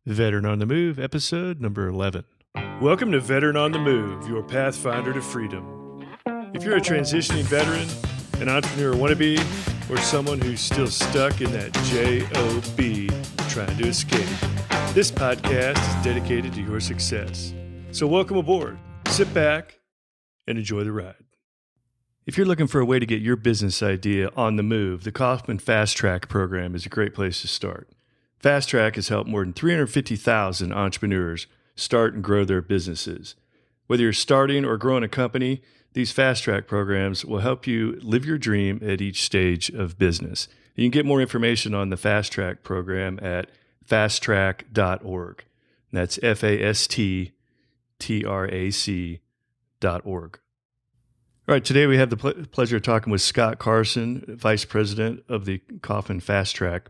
Veteran on the Move, episode number 11. Welcome to Veteran on the Move, your pathfinder to freedom. If you're a transitioning veteran, an entrepreneur wannabe, or someone who's still stuck in that job trying to escape, this podcast is dedicated to your success. So welcome aboard, sit back, and enjoy the ride. If you're looking for a way to get your business idea on the move, the Kauffman FastTrac program is a great place to start. FastTrac has helped more than 350,000 entrepreneurs start and grow their businesses. Whether you're starting or growing a company, these FastTrac programs will help you live your dream at each stage of business. You can get more information on the FastTrac program at FastTrac&reg. That's FastTrac.org. All right, today we have the pleasure of talking with Scott Carson, Vice President of the Kauffman FastTrac.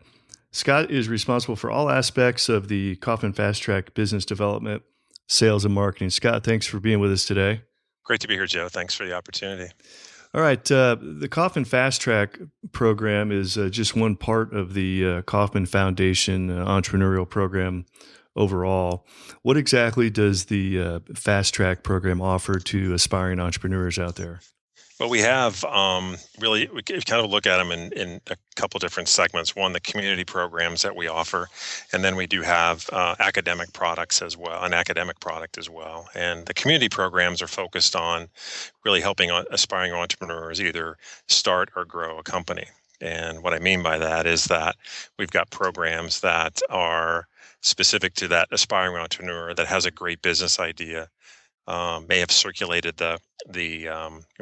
Scott is responsible for all aspects of the Kauffman FastTrac business development, sales, and marketing. Scott, thanks for being with us today. Great to be here, Joe. Thanks for the opportunity. All right. The Kauffman FastTrac program is just one part of the Kauffman Foundation entrepreneurial program overall. What exactly does the FastTrac program offer to aspiring entrepreneurs out there? Well, we have we kind of look at them in a couple different segments. One, the community programs that we offer, and then we do have academic products as well, an academic product as well. And the community programs are focused on really helping aspiring entrepreneurs either start or grow a company. And what I mean by that is that we've got programs that are specific to that aspiring entrepreneur that has a great business idea. May have circulated the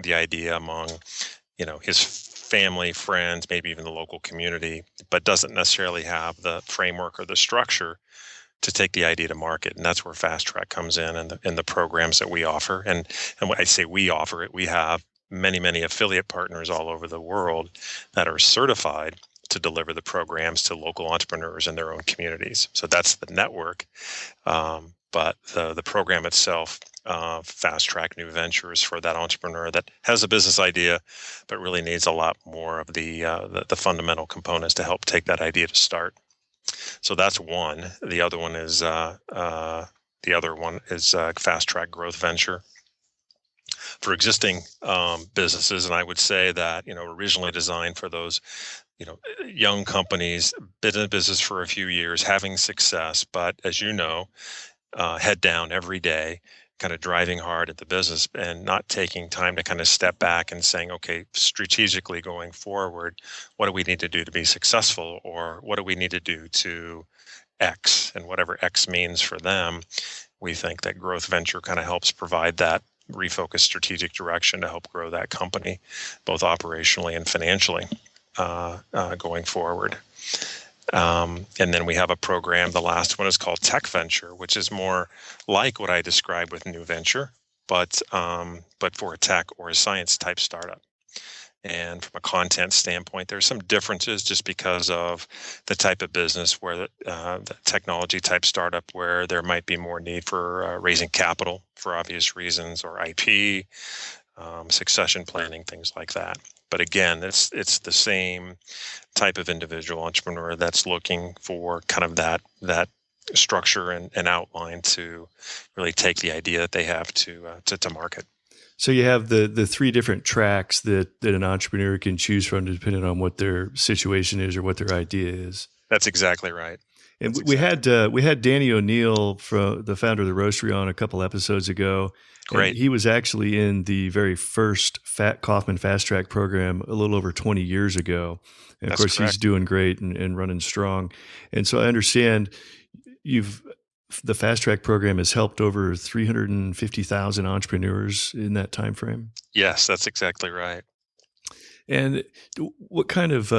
idea among, his family, friends, maybe even the local community, but doesn't necessarily have the framework or the structure to take the idea to market. And that's where FastTrac comes in and the programs that we offer. And when I say we offer it, we have many affiliate partners all over the world that are certified to deliver the programs to local entrepreneurs in their own communities. So that's the network. But the program itself, FastTrac New Ventures, for that entrepreneur that has a business idea, but really needs a lot more of the fundamental components to help take that idea to start. So that's one. The other one is FastTrac Growth Venture for existing businesses, and I would say that originally designed for those young companies, been in business for a few years, having success, but as you know, head down every day, kind of driving hard at the business and not taking time to kind of step back and saying, okay, strategically going forward, what do we need to do to be successful, or what do we need to do to X, and whatever X means for them. We think that Growth Venture kind of helps provide that refocused strategic direction to help grow that company, both operationally and financially going forward. And then we have a program, the last one is called Tech Venture, which is more like what I described with New Venture, but for a tech or a science type startup. And from a content standpoint, there's some differences just because of the type of business where the technology type startup, where there might be more need for raising capital for obvious reasons, or IP, succession planning, things like that. But again, it's the same type of individual entrepreneur that's looking for kind of that structure and outline to really take the idea that they have to market. So you have the three different tracks that an entrepreneur can choose from, depending on what their situation is or what their idea is. That's exactly right. And we had Danny O'Neill, the founder of the Roastery, on a couple episodes ago. Great. He was actually in the very first Kauffman FastTrac program a little over 20 years ago. And of course, correct. He's doing great and running strong. And so I understand the FastTrac program has helped over 350,000 entrepreneurs in that time frame. Yes, that's exactly right. And what kind of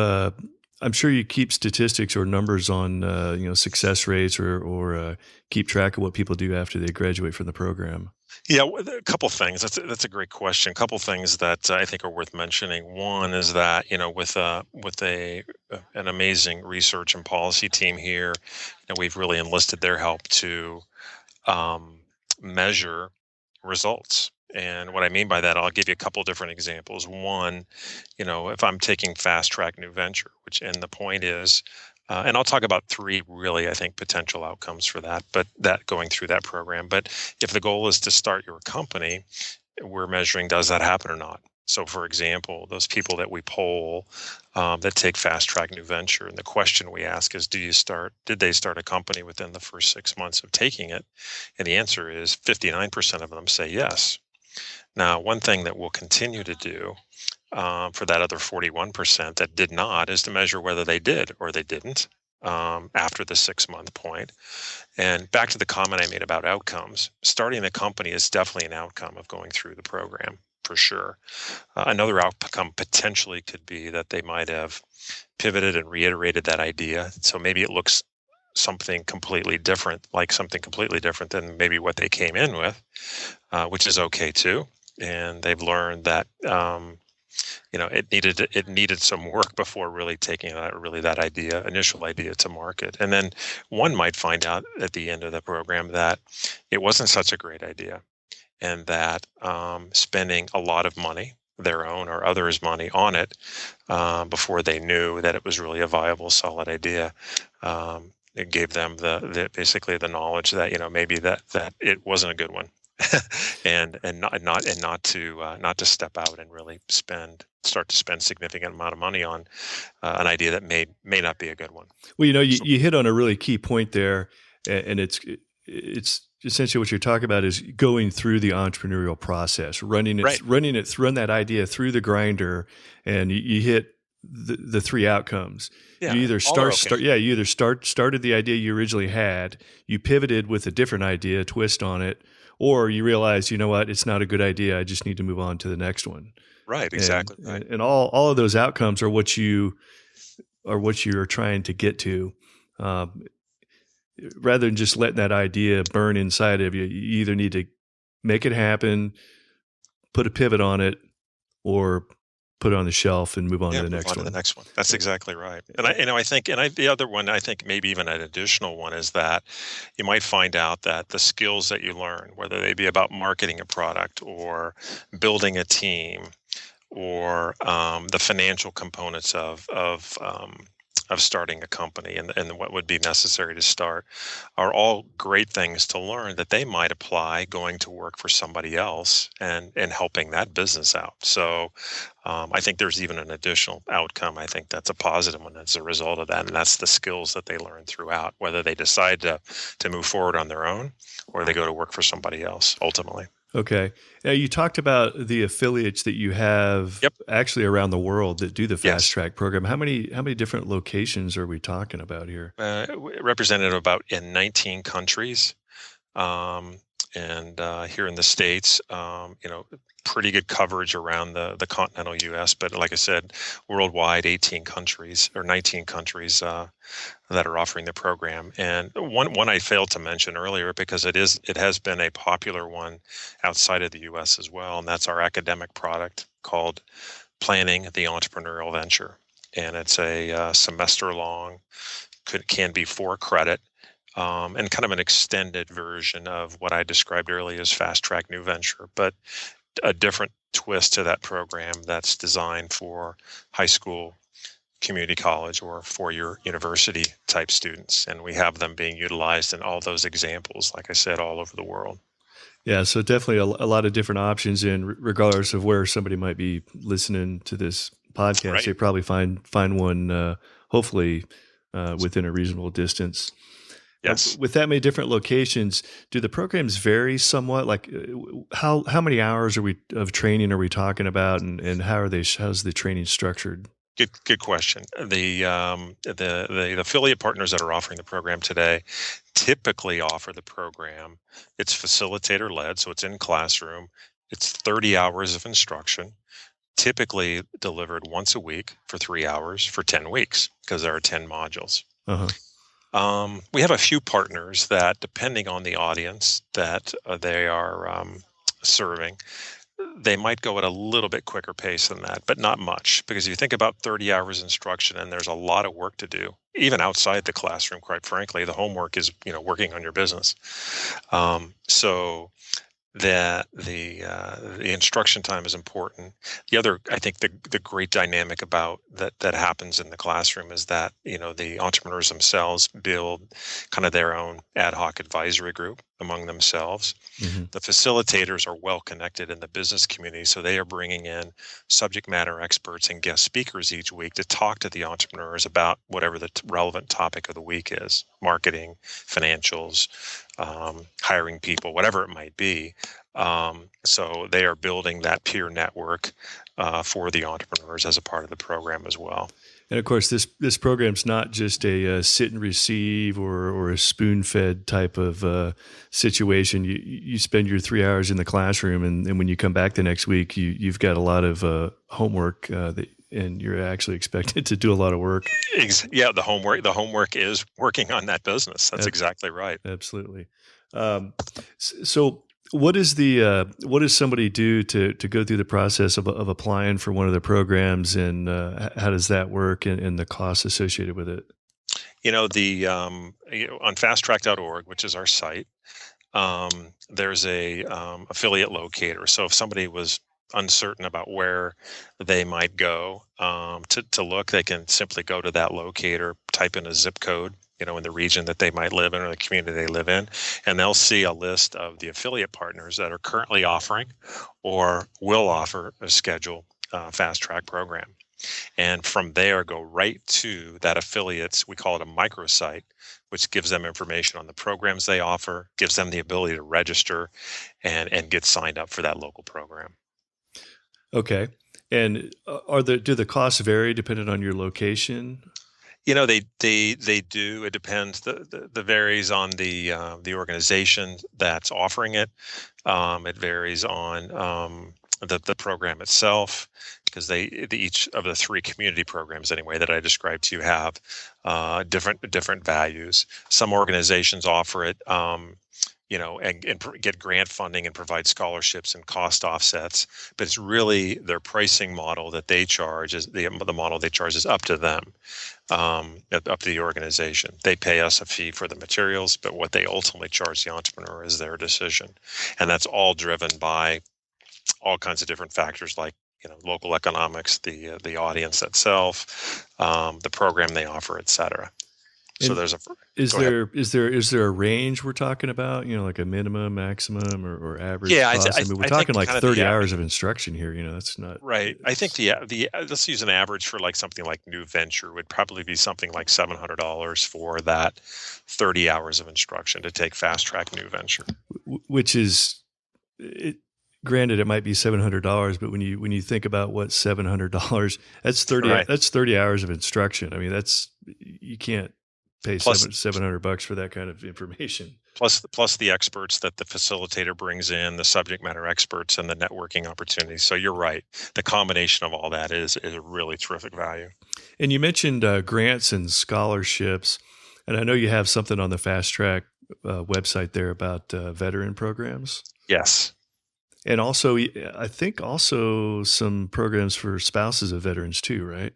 I'm sure you keep statistics or numbers on success rates or keep track of what people do after they graduate from the program. Yeah, a couple things. That's a great question. A couple things that I think are worth mentioning. One is that with an amazing research and policy team here, we've really enlisted their help to measure results. And what I mean by that, I'll give you a couple different examples. One, if I'm taking FastTrac New Venture, and the point is And I'll talk about three really, I think, potential outcomes for that, but that going through that program. But if the goal is to start your company, we're measuring, does that happen or not? So, for example, those people that we poll that take Fast Track New Venture, and the question we ask is, did they start a company within the first 6 months of taking it? And the answer is 59% of them say yes. Now, one thing that we'll continue to do for that other 41% that did not is to measure whether they did or they didn't after the 6 month point. And back to the comment I made about outcomes, starting the company is definitely an outcome of going through the program for sure. Another outcome potentially could be that they might have pivoted and reiterated that idea. So maybe it looks something completely different, like something completely different than maybe what they came in with, which is okay too. And they've learned that it needed some work before really taking that initial idea to market. And then one might find out at the end of the program that it wasn't such a great idea, and that spending a lot of money, their own or others' money on it, before they knew that it was really a viable, solid idea, it gave them basically the knowledge that maybe that it wasn't a good one. and not to step out and really start to spend significant amount of money on an idea that may not be a good one. Well, you hit on a really key point there, and it's essentially what you're talking about is going through the entrepreneurial process, run that idea through the grinder, and you hit the three outcomes. Yeah, you either started the idea you originally had, you pivoted with a different idea, twist on it, or you realize, you know what, it's not a good idea. I just need to move on to the next one. Right, exactly. And all of those outcomes are what you're trying to get to. Rather than just letting that idea burn inside of you, you either need to make it happen, put a pivot on it, or put it on the shelf and move on to the next one. That's exactly right. And I think the other one, I think maybe even an additional one, is that you might find out that the skills that you learn, whether they be about marketing a product or building a team or the financial components of starting a company and what would be necessary to start, are all great things to learn that they might apply going to work for somebody else and helping that business out. So I think there's even an additional outcome. I think that's a positive one as a result of that, and that's the skills that they learn throughout, whether they decide to move forward on their own or they go to work for somebody else ultimately. Okay. Now, you talked about the affiliates that you have actually around the world that do the Fast Track program. How many different locations are we talking about here? Represented about in 19 countries. And here in the States, pretty good coverage around the continental U.S. But like I said, worldwide, 19 countries that are offering the program. And one I failed to mention earlier, because it has been a popular one outside of the U.S. as well, and that's our academic product called Planning the Entrepreneurial Venture. And it's a semester long, can be 4 credit. And kind of an extended version of what I described earlier as Fast Track New Venture, but a different twist to that program that's designed for high school, community college, or four-year university type students. And we have them being utilized in all those examples, like I said, all over the world. Yeah, so definitely a lot of different options, and regardless of where somebody might be listening to this podcast, they probably find one, hopefully, within a reasonable distance. Yes. With that many different locations, do the programs vary somewhat? Like, how many hours of training are we talking about, and how's the training structured? Good question. The affiliate partners that are offering the program today typically offer the program. It's facilitator led, so it's in classroom. It's 30 hours of instruction, typically delivered once a week for 3 hours for 10 weeks, because there are 10 modules. Uh-huh. We have a few partners that, depending on the audience that they are serving, they might go at a little bit quicker pace than that, but not much, because if you think about 30 hours instruction, and there's a lot of work to do, even outside the classroom, quite frankly. The homework is, working on your business. So the instruction time is important. The other, I think, the great dynamic about that happens in the classroom is that the entrepreneurs themselves build kind of their own ad hoc advisory group among themselves. Mm-hmm. The facilitators are well connected in the business community, so they are bringing in subject matter experts and guest speakers each week to talk to the entrepreneurs about whatever the relevant topic of the week is: marketing, financials, hiring people, whatever it might be. So they are building that peer network for the entrepreneurs as a part of the program as well. And of course, this program's not just a sit and receive or a spoon-fed type of situation. You spend your 3 hours in the classroom, and when you come back the next week, you've got a lot of homework, and you're actually expected to do a lot of work. Yeah, the homework is working on that business. That's exactly right. Absolutely. So what does somebody do to go through the process of applying for one of the programs, and how does that work, and the costs associated with it? On FastTrac&reg, which is our site, there's a affiliate locator. So if somebody was uncertain about where they might go to look, they can simply go to that locator, type in a zip code, in the region that they might live in or the community they live in, and they'll see a list of the affiliate partners that are currently offering or will offer a scheduled fast track program. And from there, go right to that affiliate's, we call it a microsite, which gives them information on the programs they offer, gives them the ability to register and get signed up for that local program. Okay. And do the costs vary depending on your location? They do. It depends. The varies on the organization that's offering it. It varies on the program itself, because each of the three community programs anyway that I described to you have different values. Some organizations offer it, and get grant funding and provide scholarships and cost offsets. But it's really their pricing model that they charge is the model they charge is up to them, up to the organization. They pay us a fee for the materials, but what they ultimately charge the entrepreneur is their decision, and that's all driven by all kinds of different factors like local economics, the audience itself, the program they offer, et cetera. So is there a range we're talking about? Like a minimum, maximum, or average cost? I mean, we're talking like 30 hours of instruction here. That's not right. I think the let's use an average for like something like New Venture would probably be something like $700 for that 30 hours of instruction to take Fast Track New Venture, which is granted, it might be $700, but when you think about what $700, that's 30. Right. That's 30 hours of instruction. I mean, you can't pay $700 for that kind of information. Plus the experts that the facilitator brings in, the subject matter experts, and the networking opportunities. So you're right. The combination of all that is a really terrific value. And you mentioned grants and scholarships, and I know you have something on the Fast Track website there about veteran programs. Yes. And also, I think some programs for spouses of veterans too, right?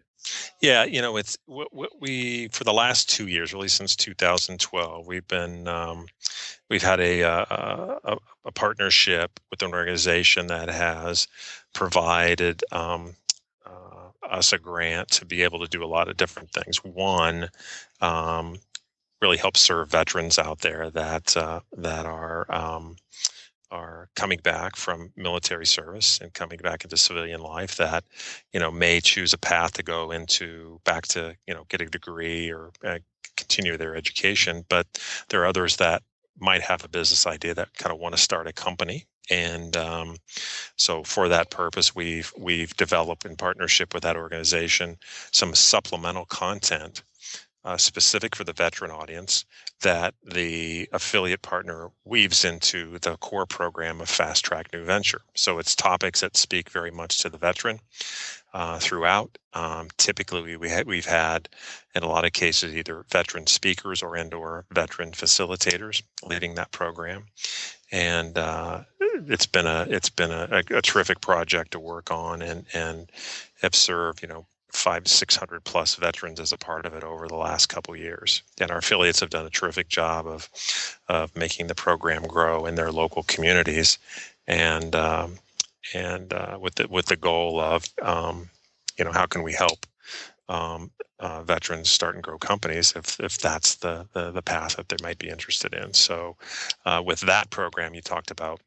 Yeah, it's what we for the last 2 years, really since 2012, we've had a partnership with an organization that has provided us a grant to be able to do a lot of different things. One, really help serve veterans out there that are coming back from military service and coming back into civilian life that, may choose a path to go back to get a degree or continue their education. But there are others that might have a business idea that kind of want to start a company. And so for that purpose, we've developed in partnership with that organization some supplemental content specific for the veteran audience that the affiliate partner weaves into the core program of Fast Track New Venture. So it's topics that speak very much to the veteran throughout. Typically, we've had, in a lot of cases, either veteran speakers or veteran facilitators leading that program, and it's been a terrific project to work on, and have served 500-600 plus veterans as a part of it over the last couple of years. And our affiliates have done a terrific job of of making the program grow in their local communities, and with the goal of how can we help veterans start and grow companies if that's the path that they might be interested in. So with that program, you talked about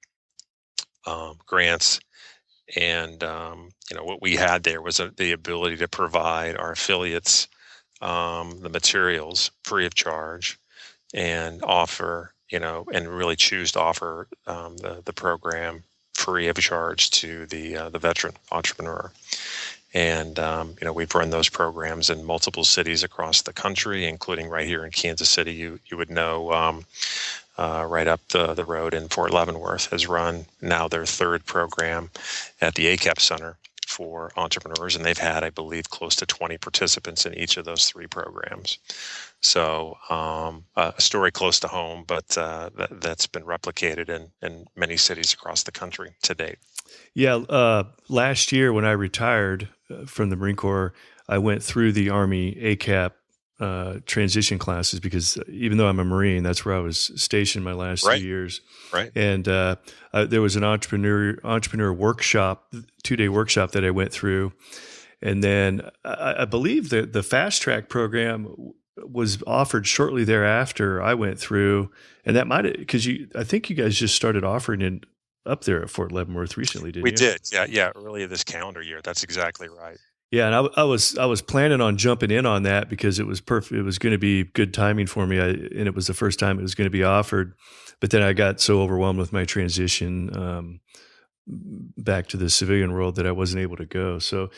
grants, and what we had there was the ability to provide our affiliates the materials free of charge, and offer and really choose to offer the program free of charge to the veteran entrepreneur. And we've run those programs in multiple cities across the country, including right here in Kansas City. You would know right up the road in Fort Leavenworth has run now their third program at the ACAP Center for entrepreneurs, and they've had, I believe, close to 20 participants in each of those three programs. So a story close to home, but that's been replicated in many cities across the country to date. Yeah, last year when I retired from the Marine Corps, I went through the Army ACAP transition classes, because even though I'm a Marine, that's where I was stationed my last 2 years. Right. And there was an entrepreneur workshop, 2-day workshop that I went through. And then I believe that the Fast Track program was offered shortly thereafter I went through. And that might, because I think you guys just started offering it up there at Fort Leavenworth recently, didn't you? We did. Yeah. Earlier this calendar year. That's exactly right. Yeah, and I was planning on jumping in on that because it was perfect. It was going to be good timing for me, and it was the first time it was going to be offered. But then I got so overwhelmed with my transition back to the civilian world that I wasn't able to go. So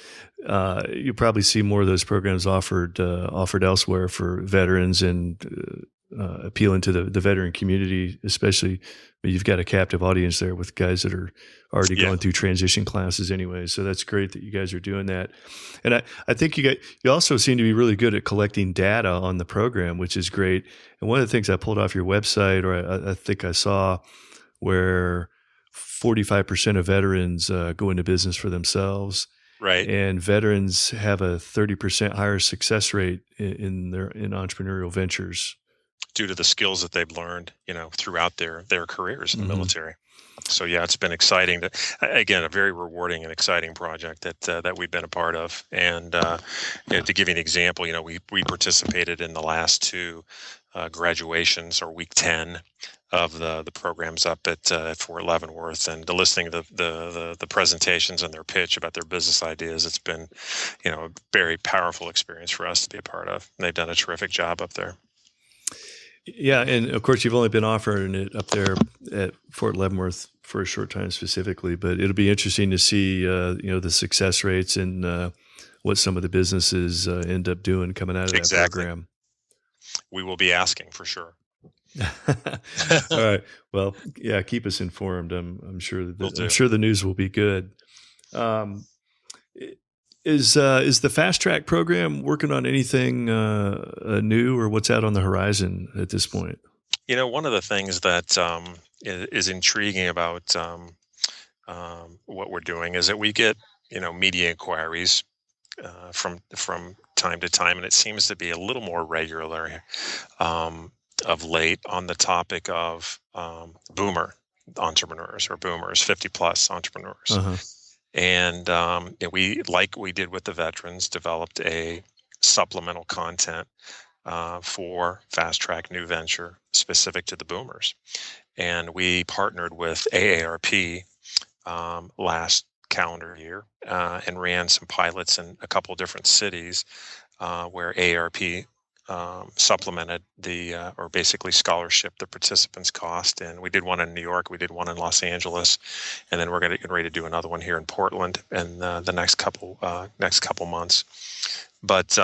you'll probably see more of those programs offered elsewhere for veterans, and appealing to the veteran community, especially. You've got a captive audience there with guys that are already going through transition classes anyway. So that's great that you guys are doing that. And I think you also seem to be really good at collecting data on the program, which is great. And one of the things I pulled off your website, or I think I saw, where 45% of veterans go into business for themselves. Right. And veterans have a 30% higher success rate in entrepreneurial ventures, due to the skills that they've learned, throughout their careers in the military. So yeah, it's been exciting. Again, a very rewarding and exciting project that we've been a part of. And to give you an example, we participated in the last two graduations, or week 10 of the programs up at Fort Leavenworth, and listening to the presentations and their pitch about their business ideas. It's been, a very powerful experience for us to be a part of. And they've done a terrific job up there. Yeah, and of course you've only been offering it up there at Fort Leavenworth for a short time specifically, but it'll be interesting to see the success rates and what some of the businesses end up doing coming out of that program. We will be asking for sure. All right. Well, yeah, keep us informed. I'm sure the news will be good. Is the Fast Track program working on anything new, or what's out on the horizon at this point? One of the things that is intriguing about what we're doing is that we get media inquiries from time to time, and it seems to be a little more regular of late on the topic of boomer entrepreneurs, or boomers, 50 plus entrepreneurs. Uh-huh. And we, like we did with the veterans, developed a supplemental content for Fast Track New Venture specific to the boomers. And we partnered with AARP last calendar year and ran some pilots in a couple different cities where AARP supplemented or basically scholarship the participants' cost. And we did one in New York, we did one in Los Angeles, and then we're going to get ready to do another one here in Portland in the next couple months. But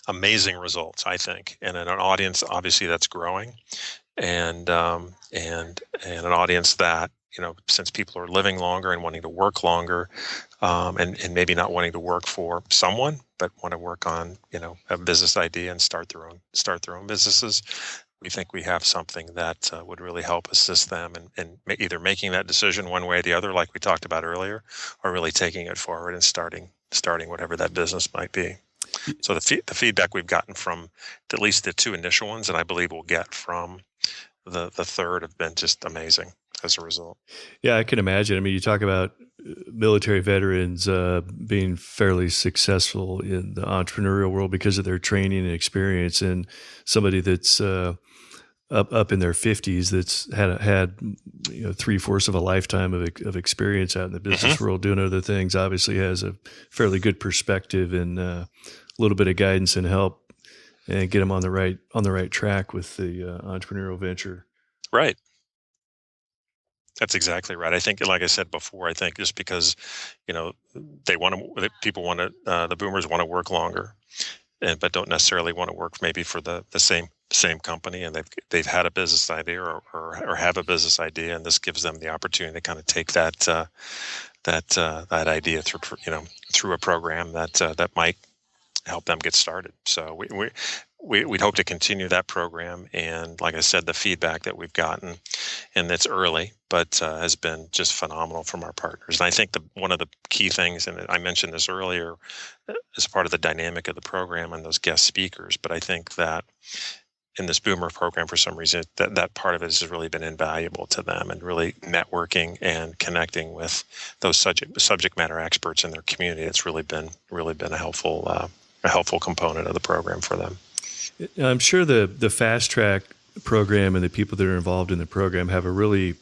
amazing results, I think, and in an audience obviously that's growing, and an audience that, since people are living longer and wanting to work longer, and maybe not wanting to work for someone, but want to work on, a business idea and start their own businesses, we think we have something that would really help assist them in either making that decision one way or the other, like we talked about earlier, or really taking it forward and starting whatever that business might be. So the feedback we've gotten from at least the two initial ones, and I believe we'll get from the third have been just amazing as a result. Yeah, I can imagine. I mean, you talk about military veterans being fairly successful in the entrepreneurial world because of their training and experience, and somebody that's up in their 50s that's had 3/4 of a lifetime of experience out in the business world doing other things obviously has a fairly good perspective and a little bit of guidance and help and get them on the right track with the entrepreneurial venture. Right. That's exactly right. I think, like I said before, I think just because, people want to, the boomers want to work longer, but don't necessarily want to work maybe for the same company, and they've had a business idea or have a business idea, and this gives them the opportunity to kind of take that idea through a program that might help them get started. So we'd hope to continue that program, and like I said, the feedback that we've gotten, and it's early, but has been just phenomenal from our partners. And I think one of the key things, and I mentioned this earlier, as part of the dynamic of the program and those guest speakers, but I think that in this boomer program, for some reason, that part of it has really been invaluable to them, and really networking and connecting with those subject matter experts in their community. It's really been a helpful component of the program for them. I'm sure the Fast Track program and the people that are involved in the program have a really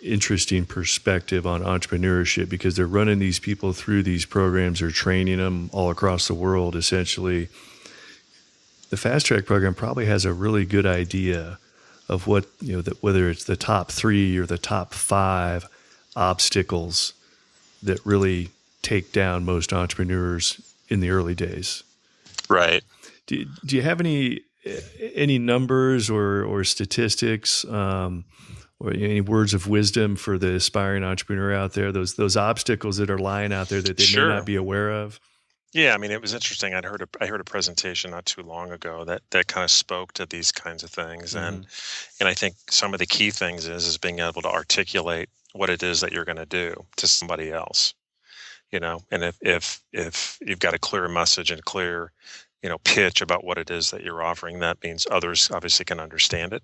interesting perspective on entrepreneurship because they're running these people through these programs or training them all across the world, essentially. The Fast Track program probably has a really good idea of what, whether it's the top 3 or the top 5 obstacles that really take down most entrepreneurs in the early days. Right. Do you have any numbers or statistics or any words of wisdom for the aspiring entrepreneur out there? Those obstacles that are lying out there that they may not be aware of. Yeah, I mean, it was interesting. I heard a presentation not too long ago that kind of spoke to these kinds of things, and I think some of the key things is being able to articulate what it is that you're going to do to somebody else. And if you've got a clear message and clear pitch about what it is that you're offering, that means others obviously can understand it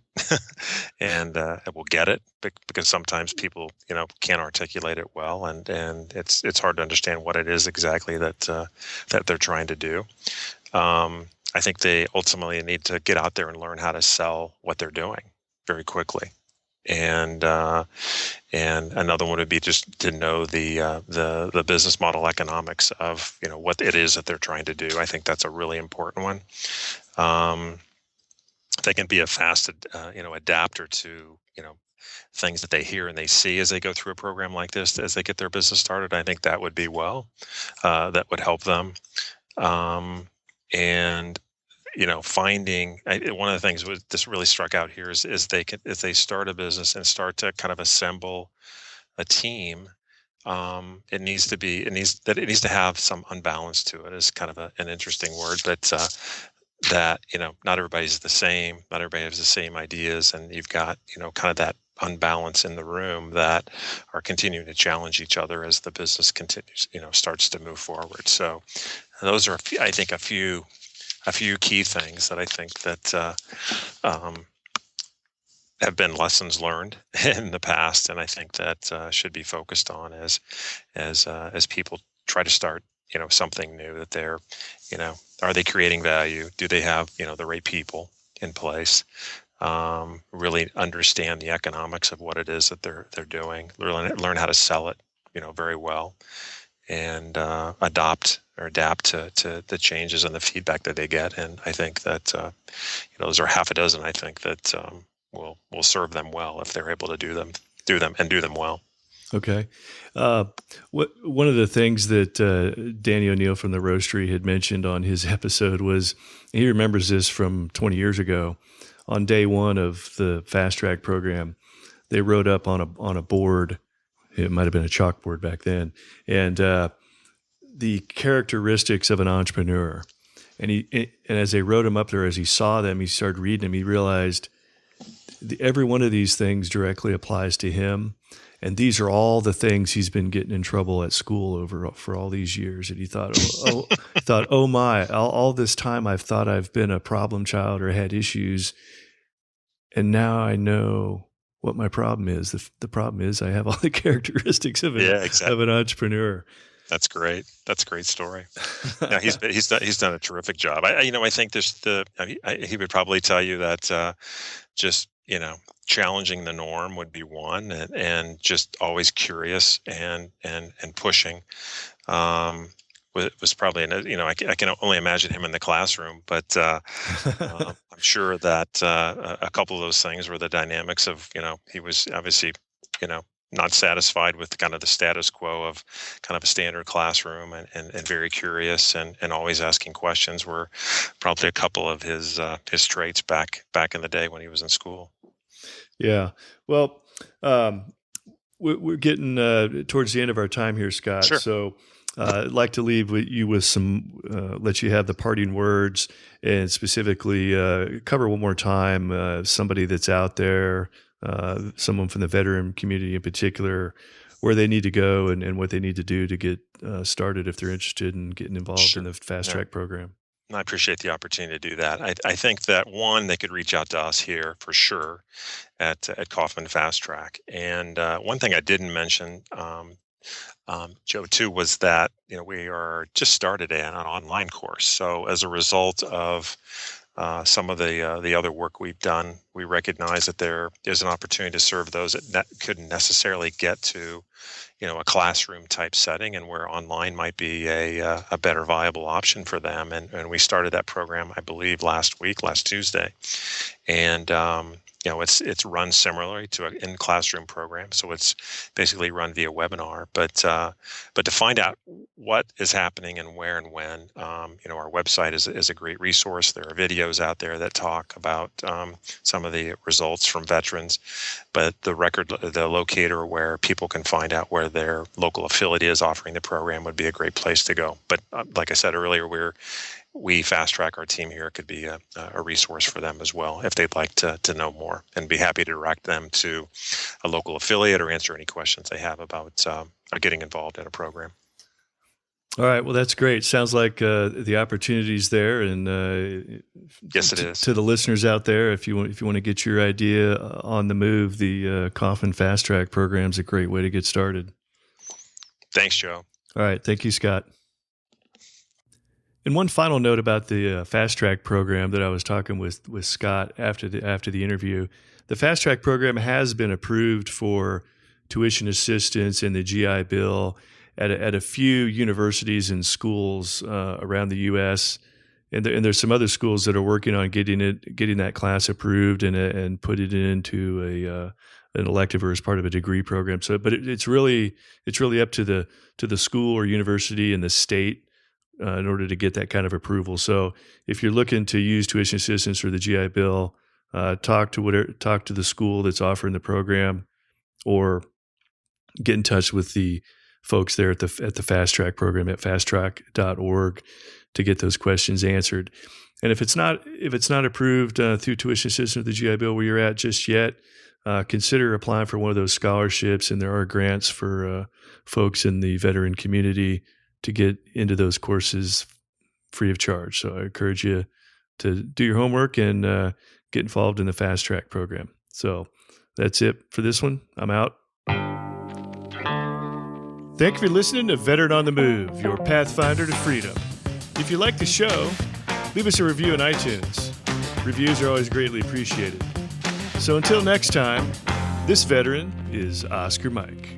and will get it, because sometimes people can't articulate it well, and it's hard to understand what it is exactly that they're trying to do. I think they ultimately need to get out there and learn how to sell what they're doing very quickly. And another one would be just to know the business model economics of what it is that they're trying to do. I think that's a really important one. They can be a fast adapter to things that they hear and they see as they go through a program like this as they get their business started. I think that would be that would help them. And finding one of the things this really struck out here is if they start a business and start to kind of assemble a team, it needs to have some unbalance to it. Is kind of an interesting word, but that not everybody's the same, not everybody has the same ideas, and you've got kind of that unbalance in the room that are continuing to challenge each other as the business continues, starts to move forward. So those are, I think, a few key things that I think that have been lessons learned in the past, and I think that should be focused on as people try to start something new. That they're are they creating value? Do they have the right people in place? Really understand the economics of what it is that they're doing. Learn how to sell it very well, and adapt to the changes and the feedback that they get. And I think that those are half a dozen. I think that will serve them well if they're able to do them well. Okay. One of the things that Danny O'Neill from the Roastery had mentioned on his episode was, he remembers this from 20 years ago. On day one of the Fast Track program, they wrote up on a board. It might have been a chalkboard back then, and the characteristics of an entrepreneur. And as they wrote them up there, as he saw them, he started reading them. He realized every one of these things directly applies to him. And these are all the things he's been getting in trouble at school for all these years. And he thought, oh my, all this time I've thought I've been a problem child or had issues. and now I know what my problem is. The problem is I have all the characteristics of an entrepreneur. That's great. That's a great story. Yeah, he's done a terrific job. I think he would probably tell you that just challenging the norm would be one, and just always curious and pushing. Was probably I can only imagine him in the classroom, but I'm sure that a couple of those things were the dynamics of he was obviously not satisfied with kind of the status quo of kind of a standard classroom, and very curious and always asking questions were probably a couple of his traits back in the day when he was in school. Yeah. Well, we're getting towards the end of our time here, Scott. Sure. So I'd like to leave you with let you have the parting words, and specifically cover one more time somebody that's out there, someone from the veteran community in particular, where they need to go and what they need to do to get started if they're interested in getting involved in the FastTrac program. I appreciate the opportunity to do that. I think that one, they could reach out to us here for sure at Kauffman FastTrac. And one thing I didn't mention, Joe, too, was that we are just started an online course. So as a result of some of the other work we've done, we recognize that there is an opportunity to serve those that couldn't necessarily get to a classroom type setting, and where online might be a better viable option for them. And we started that program, I believe, last Tuesday. And it's run similarly to an in-classroom program, so it's basically run via webinar. But to find out what is happening and where and when, our website is a great resource. There are videos out there that talk about some of the results from veterans, but the locator where people can find out where their local affiliate is offering the program would be a great place to go. But like I said earlier, we FastTrac, our team here, could be a resource for them as well if they'd like to know more, and be happy to direct them to a local affiliate or answer any questions they have about getting involved in a program. All right. Well, that's great. Sounds like the opportunity's there, and yes, it is. To the listeners out there, if you want to get your idea on the move, the Kauffman FastTrac program is a great way to get started. Thanks, Joe. All right. Thank you, Scott. And one final note about the FastTrac program that I was talking with Scott after the interview. The FastTrac program has been approved for tuition assistance in the GI Bill at a few universities and schools around the U.S. And there's some other schools that are working on getting that class approved and put it into an elective or as part of a degree program. So, but it's really up to the school or university and the state in order to get that kind of approval. So if you're looking to use tuition assistance or the GI Bill, talk to the school that's offering the program, or get in touch with the folks there at the FastTrac program at FastTrac&reg to get those questions answered. And if it's not approved through tuition assistance or the GI Bill where you're at just yet, consider applying for one of those scholarships. And there are grants for folks in the veteran community to get into those courses free of charge. So I encourage you to do your homework and get involved in the FastTrac program. So that's it for this one. I'm out. Thank you for listening to Veteran on the Move, your pathfinder to freedom. If you like the show, leave us a review on iTunes. Reviews are always greatly appreciated. So until next time, this veteran is Oscar Mike.